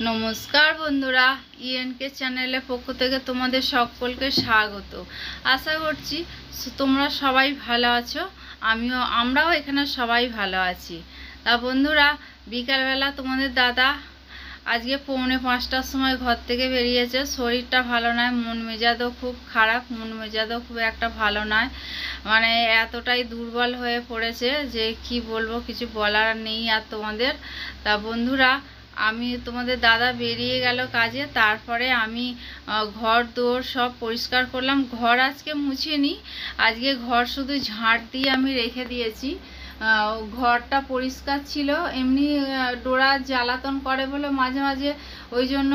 নমস্কার বন্ধুরা, ইএনকে চ্যানেলের পক্ষ থেকে তোমাদের সকলকে স্বাগত। আশা করছি তোমরা সবাই ভালো আছো। আমরাও এখানে সবাই ভালো আছি। তা বন্ধুরা, বিকালবেলা তোমাদের দাদা আজকে 4:45টার সময় ঘর থেকে বেরিয়েছে। শরীরটা ভালো নয়, মন মেজাজও খুব খারাপ, মন মেজাজও খুব একটা ভালো নয়। মানে এতটাই দুর্বল হয়ে পড়েছে যে কি বলবো, কিছু বলার নেই আর তোমাদের। তা বন্ধুরা, আমি তোমাদের দাদা বেরিয়ে গেল কাজে, তারপরে আমি ঘর দোর সব পরিষ্কার করলাম। ঘর আজকে মুছিনি, আজকে ঘর শুধু ঝাঁট দিয়ে আমি রেখে দিয়েছি। ঘরটা পরিষ্কার ছিল, এমনি ডোরা জ্বালাতন করে বলে মাঝে মাঝে ওই জন্য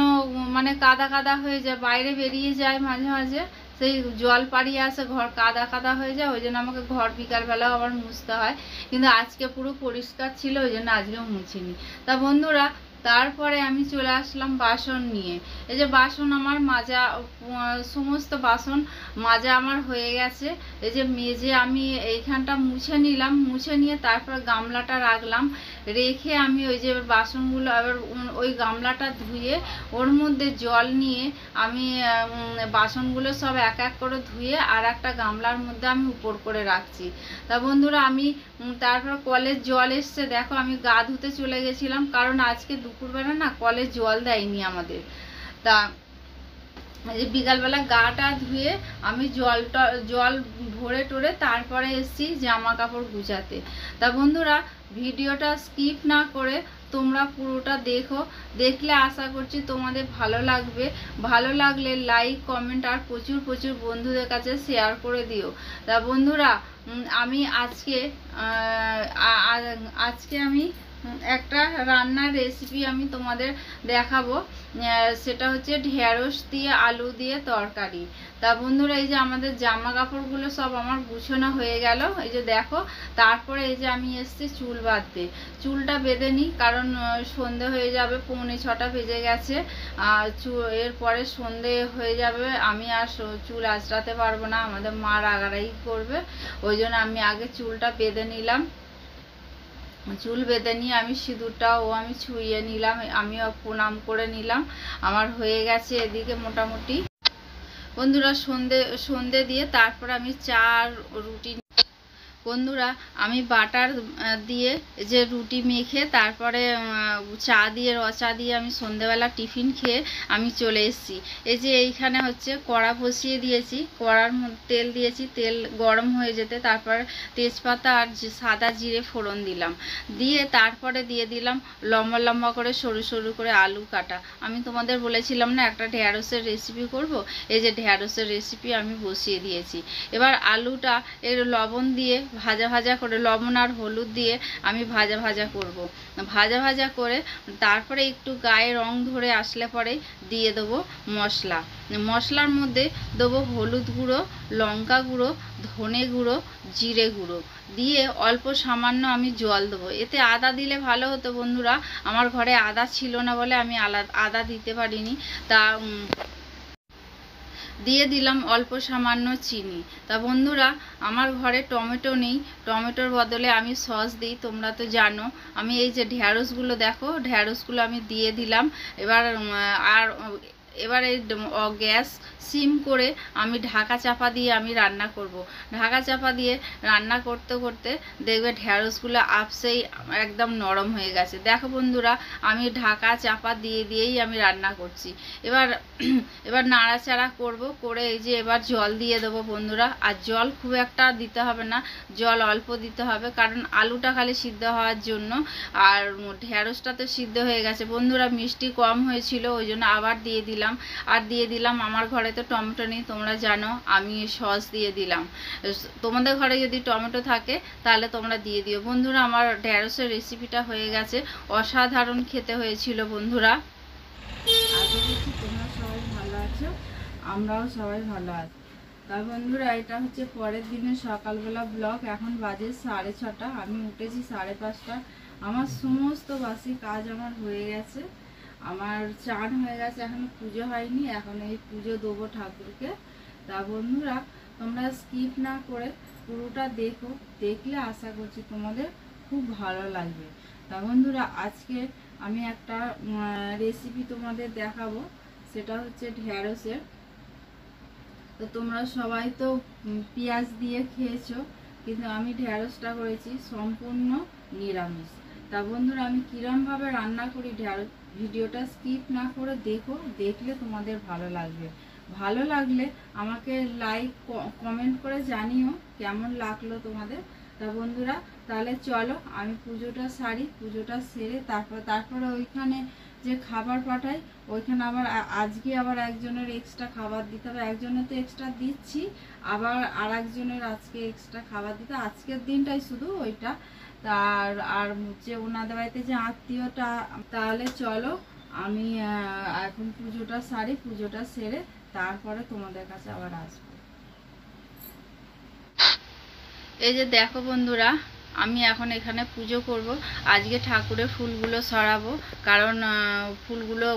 মানে কাদা কাদা হয়ে যায়, বাইরে বেরিয়ে যায় মাঝে মাঝে, সেই জল পাড়িয়ে আসে, ঘর কাদা কাদা হয়ে যায়, ওই জন্য আমাকে ঘর বিকালবেলাও আবার মুছতে হয়। কিন্তু আজকে পুরো পরিষ্কার ছিল, ওই জন্য আজকেও মুছিনি। তা বন্ধুরা, তারপরে আমি চলে আসলাম বাসন নিয়ে। এই যে বাসন আমার মাজা, সমস্ত বাসন মাজা আমার হয়ে গেছে। এই যে মেজে আমি এইখানটা মুছে নিলাম, মুছে নিয়ে তারপর গামলাটা রাখলাম, রেখে আমি ওই যে বাসনগুলো আবার ওই গামলাটা ধুয়ে ওর মধ্যে জল নিয়ে আমি বাসনগুলো সব এক এক করে ধুয়ে আর একটা গামলার মধ্যে আমি উপর করে রাখছি। তা বন্ধুরা, আমি তারপর কলের জল এসছে, দেখো আমি গা ধুতে চলে গেছিলাম, কারণ আজকে দুপুরবেলা না কলে জল দেয়নি আমাদের। তা এই বিকালবেলা গাটা ধুয়ে আমি জল ভরে টরে তারপরে এসছি জামা কাপড় গুছাতে। তা বন্ধুরা, ভিডিওটা স্কিপ না করে তোমরা পুরোটা দেখো, দেখলে আশা করছি তোমাদের ভালো লাগবে। ভালো লাগলে লাইক কমেন্ট আর প্রচুর প্রচুর বন্ধুদের কাছে শেয়ার করে দিও। তা বন্ধুরা, আমি আজকে আমি একটা রান্নার রেসিপি আমি তোমাদের দেখাবো। সেটা হচ্ছে ঢেঁড়স দিয়ে আলু দিয়ে তরকারি। তা বন্ধুরা, এই যে আমাদের জামা কাপড়গুলো সব আমার গুছানো হয়ে গেল, এই যে দেখো। তারপরে এই যে আমি এসছি চুল বাঁধতে, চুলটা বেঁধে নিই, কারণ সন্ধে হয়ে যাবে, 5:45 বেজে গেছে। আর এরপরে সন্ধে হয়ে যাবে, আমি আর চুল আঁচড়াতে পারবো না, আমাদের মা রাগারাগি করবে। ওই জন্য আমি আগে চুলটা বেঁধে নিলাম। চুল বেঁধে নিয়ে আমি সিঁদুরটাও আমি ছুঁয়ে নিলাম, আমিও প্রণাম করে নিলাম। আমার হয়ে গেছে এদিকে মোটামুটি। বন্ধুরা, সন্ধে দিয়ে তারপর আমি চা আর রুটি, বন্ধুরা আমি বাটার দিয়ে যে রুটি মেখে তারপরে চা দিয়ে রচা দিয়ে আমি সন্ধেবেলা টিফিন খেয়ে আমি চলে এসেছি। এই যে এইখানে হচ্ছে কড়া বসিয়ে দিয়েছি, কড়ার মধ্যে তেল দিয়েছি, তেল গরম হয়ে যেতে তারপর তেজপাতা আর সাদা জিরে ফোড়ন দিলাম, দিয়ে তারপরে দিয়ে দিলাম লম্বা লম্বা করে সরু সরু করে আলু কাটা। আমি তোমাদের বলেছিলাম না একটা ঢেঁড়সের রেসিপি করব, এই যে ঢেঁড়সের রেসিপি আমি বসিয়ে দিয়েছি। এবার আলুটা এর লবণ দিয়ে ভাজা ভাজা করে, লবণ আর হলুদ দিয়ে আমি ভাজা ভাজা করব। ভাজা ভাজা করে তারপরে একটু গায়ে রং ধরে আসলে পরে দিয়ে দেবো মশলা। মশলার মধ্যে দেবো হলুদ গুঁড়ো, লঙ্কা গুঁড়ো, ধনে গুঁড়ো, জিরে গুঁড়ো দিয়ে অল্প সামান্য আমি জল দেবো। এতে আদা দিলে ভালো হতো বন্ধুরা, আমার ঘরে আদা ছিল না বলে আমি আদা দিতে পারিনি। তা দিয়ে দিলাম অল্প সামান্য চিনি। তা বন্ধুরা, আমার ঘরে টমেটো নেই, টমেটোর বদলে আমি সস দিই, তোমরা তো জানো। আমি এই যে ঢেঁড়সগুলো দেখো, ঢেঁড়সগুলো আমি দিয়ে দিলাম। এবার এই গ্যাস সিম করে আমি ঢাকা চাপা দিয়ে আমি রান্না করব। ঢাকা চাপা দিয়ে রান্না করতে করতে দেখবে ঢেঁড়সগুলো আপসেই একদম নরম হয়ে গেছে। দেখো বন্ধুরা, আমি ঢাকা চাপা দিয়েই আমি রান্না করছি। এবার নাড়াচাড়া করব, করে এই যে এবার জল দিয়ে দেবো বন্ধুরা। আর জল খুব একটা দিতে হবে না, জল অল্প দিতে হবে, কারণ আলুটা খালি সিদ্ধ হওয়ার জন্য, আর ঢেঁড়সটা তো সিদ্ধ হয়ে গেছে। বন্ধুরা, মিষ্টি কম হয়েছিল, ওই জন্য আবার দিয়ে দিলাম। আর দিয়ে দিলাম, আমার ঘরে তো টমেটো নেই তোমরা জানো, আমি সস দিয়ে দিলাম। তোমাদের ঘরে যদি টমেটো থাকে তাহলে তোমরা দিয়ে দিও। বন্ধুরা, আমার ঢেঁড়সের রেসিপিটা হয়ে গেছে, অসাধারণ খেতে হয়েছিল বন্ধুরা। আশা করছি তোমরা সবাই ভালো আছো, আমরাও সবাই ভালো আছি। তা বন্ধুরা, এটা হচ্ছে পরের দিনের সকালবেলা ব্লগ। এখন বাজে 6:30, আমি উঠেছি 5:30। আমার সমস্ত বাসি কাজ আমার হয়ে গেছে, আমার চান হয়ে গেছে, এখনো পুজো হয়নি, এখন এই পুজো দেবো ঠাকুরকে। তা বন্ধুরা, তোমরা স্কিপ না করে পুরোটা দেখো, দেখলে আশা করছি তোমাদের খুব ভালো লাগবে। তা বন্ধুরা, আজকে আমি একটা রেসিপি তোমাদের দেখাবো, সেটা হচ্ছে ঢ্যাঁড়সের। তো তোমরা সবাই তো পেঁয়াজ দিয়ে খেয়েছো, কিন্তু আমি ঢ্যাঁড়সটা করেছি সম্পূর্ণ নিরামিষ। তা বন্ধুরা, আমি কিরমভাবে রান্না করি ঢ্যাঁড়স, ভিডিওটা স্কিপ না করে দেখো, দেখলে তোমাদের ভালো লাগবে। ভালো লাগলে আমাকে লাইক কমেন্ট করে জানিও কেমন লাগলো তোমাদের। তা বন্ধুরা, তাহলে চলো আমি পুজোটা সারি, পুজোটা সেরে তারপরে ওইখানে যে খাবার পাঠাই, ওইখানে আবার আজকে আবার একজনের এক্সট্রা খাবার দিতে হবে। একজনের তো এক্সট্রা দিচ্ছি, আবার আর একজনের আজকে এক্সট্রা খাবার দিতে, আজকের দিনটাই শুধু ওইটা। তার আর যে ওনাদের বাড়িতে যে আত্মীয়টা। তাহলে চলো আমি এখন পুজোটা সারি, পুজোটা সেরে তারপরে তোমাদের কাছে আবার আসবো। এই যে দেখো বন্ধুরা, আমি এখন এখানে পুজো করব। আজকে ঠাকুরের ফুলগুলো সরাবো, কারণ ফুলগুলো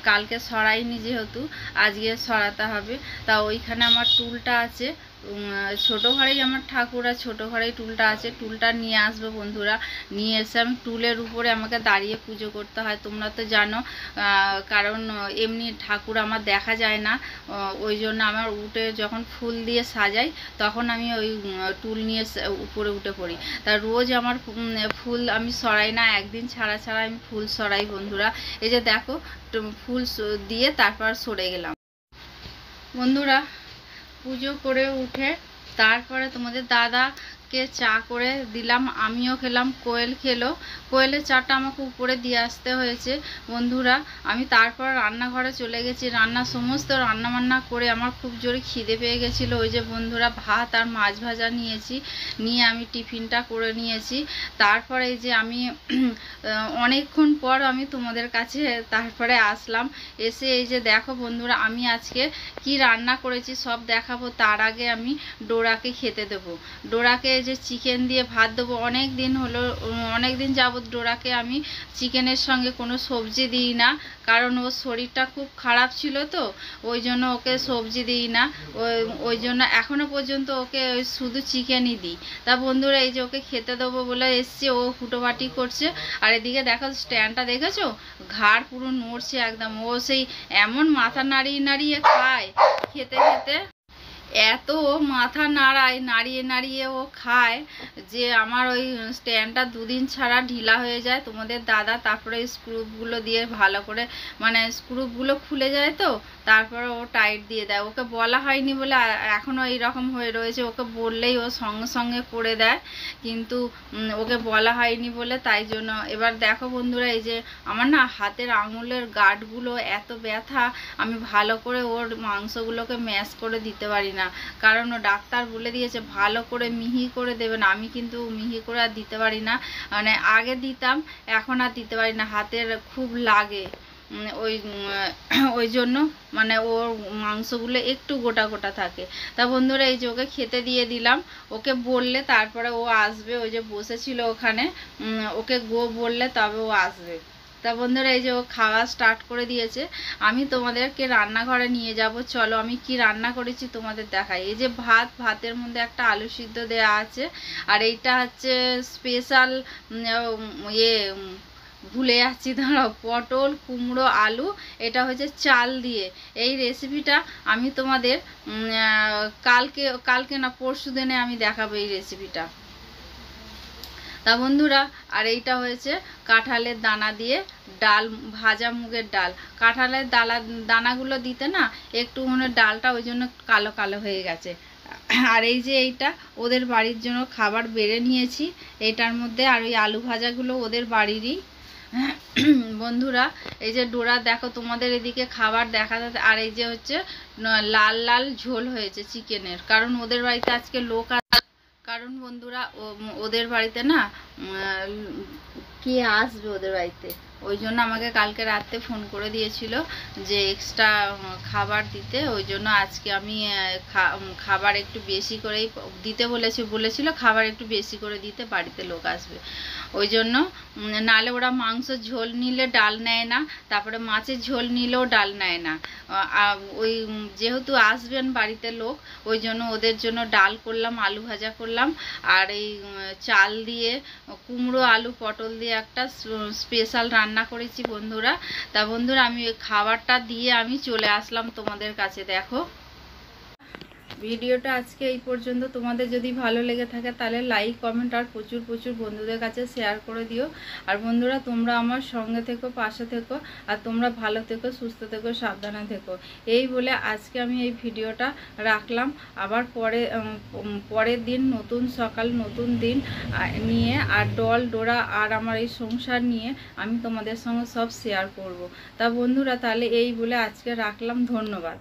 কালকে সরাইনি, যেহেতু আজকে সরাতে হবে। তা ওইখানে আমার টুলটা আছে, ছোটো ঘরেই আমার ঠাকুর, আর ছোটো ঘরেই টুলটা আছে। টুলটা নিয়ে আসবো বন্ধুরা, নিয়ে এসে আমি টুলের উপরে আমাকে দাঁড়িয়ে পুজো করতে হয়, তোমরা তো জানো। কারণ এমনি ঠাকুর আমার দেখা যায় না, ওই জন্য আমার উঠে যখন ফুল দিয়ে সাজাই তখন আমি ওই টুল নিয়ে উপরে উঠে পড়ি। তা রোজ আমার ফুল আমি সরাই না, একদিন ছাড়া ছাড়া আমি ফুল সরাই বন্ধুরা। এই যে দেখো, ফুল দিয়ে তারপর সরে গেলাম বন্ধুরা। পুজো করে উঠে তারপরে তোমাদের দাদাকে চা করে দিলাম, আমিও খেলাম, কোয়েল খেলো। কোয়েলের চাটা আমাকে উপরে দিয়ে আসতে হয়েছে বন্ধুরা। আমি তারপর রান্নাঘরে চলে গেছি, সমস্ত রান্নাবান্না করে আমার খুব জোরে খিদে পেয়ে গেছিলো। ওই যে বন্ধুরা, ভাত আর মাছ ভাজা নিয়েছি, নিয়ে আমি টিফিনটা করে নিয়েছি। তারপরে এই যে আমি অনেকক্ষণ পর আমি তোমাদের কাছে তারপরে আসলাম। এসে এই যে দেখো বন্ধুরা, আমি আজকে কি রান্না করেছি সব দেখাবো। তার আগে আমি ডোরাকে খেতে দেবো। ডোরাকে যে চিকেন দিয়ে ভাত দেবো, অনেক দিন যাবত ডোরাকে আমি চিকেনের সঙ্গে কোনো সবজি দিই না, কারণ ওর শরীরটা খুব খারাপ ছিল, তো ওই জন্য ওকে সবজি দিই না। ওই জন্য এখনো পর্যন্ত ওকে শুধু চিকেনই দিই। তা বন্ধুরা, এই যে ওকে খেতে দেবো বলে এসছি, ও হুটোপাটি করছে। আর এদিকে দেখো স্ট্যান্ডটা দেখেছো, ঘাড় পুরো নড়ছে একদম। ও সেই এমন মাথা নাড়িয়ে নাড়িয়ে খায়, খেতে খেতে এত মাথা নাড়িয়ে নাড়িয়ে ও খায় যে আমার ওই স্ট্যান্ডটা দুদিন ছাড়া ঢিলা হয়ে যায়। তোমাদের দাদা তারপরে স্ক্রুপগুলো দিয়ে ভালো করে, মানে স্ক্রুপগুলো খুলে যায়, তো তারপরে ও টাইট দিয়ে দেয়। ওকে বলা হয়নি বলে এখনও এইরকম হয়ে রয়েছে। ওকে বললেই ও সঙ্গে সঙ্গে করে দেয়, কিন্তু ওকে বলা হয়নি বলে, তাই জন্য। এবার দেখো বন্ধুরা, এই যে আমার না হাতের আঙুলের গাঁটগুলো এত ব্যথা, আমি ভালো করে ওর মাংসগুলোকে ম্যাশ করে দিতে পারি না, কারণ ও ডাক্তার বলে দিয়েছে ভালো করে মিহি করে দেবে না। আমি কিন্তু মিহি করে আর দিতে পারি না, মানে আগে দিতাম, এখন আর দিতে পারি না, হাতের খুব লাগে। ওই জন্য মানে ওর মাংসগুলো একটু গোটা গোটা থাকে। তা বন্ধুরা, এই যে ওকে খেতে দিয়ে দিলাম। ওকে বললে তারপরে ও আসবে, ওই যে বসেছিল ওখানে, ওকে বললে তবে ও আসবে। তা বন্ধুরা, এই যে ও খাওয়া স্টার্ট করে দিয়েছে। আমি তোমাদেরকে রান্নাঘরে নিয়ে যাব, চলো আমি কি রান্না করেছি তোমাদের দেখাই। এই যে ভাতের মধ্যে একটা আলু সিদ্ধ দেওয়া আছে, আর এইটা হচ্ছে স্পেশাল ভুলে যাচ্ছি, দাঁড়াও, পটল কুমড়ো আলু, এটা হচ্ছে চাল দিয়ে। এই রেসিপিটা আমি তোমাদের কালকে না পরশু দিনে আমি দেখাবো এই রেসিপিটা। তা বন্ধুরা, আর এইটা হয়েছে কাঁঠালের দানা দিয়ে ডাল, ভাজা মুগের ডাল। কাঁঠালের দানাগুলো দিতে না একটু মানে ডালটা ওই জন্য কালো কালো হয়ে গেছে। আর এই যে এইটা ওদের বাড়ির জন্য খাবার বেড়ে নিয়েছি এটার মধ্যে, আর ওই আলু ভাজাগুলো ওদের বাড়িরই বন্ধুরা। এই যে ডোরা দেখো, তোমাদের এদিকে খাবার দেখা যাচ্ছে। আর এই যে হচ্ছে লাল লাল ঝোল হয়েছে চিকেনের, কারণ ওদের বাড়িতে আজকে লোক আছে। কারণ বন্ধুরা, ওদের বাড়িতে না কে আসবে ওদের বাড়িতে, ওই জন্য আমাকে কালকে রাতে ফোন করে দিয়েছিল যে এক্সট্রা খাবার দিতে। ওই জন্য আজকে আমি খাবার একটু বেশি করেই দিতে বলেছিল, খাবার একটু বেশি করে দিতে, বাড়িতে লোক আসবে। ওই জন্য নালে ওরা মাংস ঝোল নিলে ডাল নেয় না, তারপরে মাছের ঝোল নিলেও ডাল নেয় না। ওই যেহেতু আসবেন বাড়িতে লোক, ওই জন্য ওদের জন্য ডাল করলাম, আলু ভাজা করলাম, আর এই চাল দিয়ে কুমড়ো আলু পটল দিয়ে একটা স্পেশাল রান্না করেছি বন্ধুরা। তা বন্ধুরা আমি ওই খাবারটা দিয়ে আমি চলে আসলাম তোমাদের কাছে। দেখো ভিডিওটা আজকে এই পর্যন্ত। তোমাদের যদি ভালো লেগে থাকে তাহলে লাইক কমেন্ট আর প্রচুর প্রচুর বন্ধুদের কাছে শেয়ার করে দিও। আর বন্ধুরা তোমরা আমার সঙ্গে থেকো, পাশে থেকো, আর তোমরা ভালো থেকো, সুস্থ থেকো, সাবধানে থেকো। এই বলে আজকে আমি এই ভিডিওটা রাখলাম। আবার পরের দিন নতুন সকাল, নতুন দিন নিয়ে আর ডল ডোরা আর আমার এই সংসার নিয়ে আমি তোমাদের সঙ্গে সব শেয়ার করব। তা বন্ধুরা তাহলে এই বলে আজকে রাখলাম। ধন্যবাদ।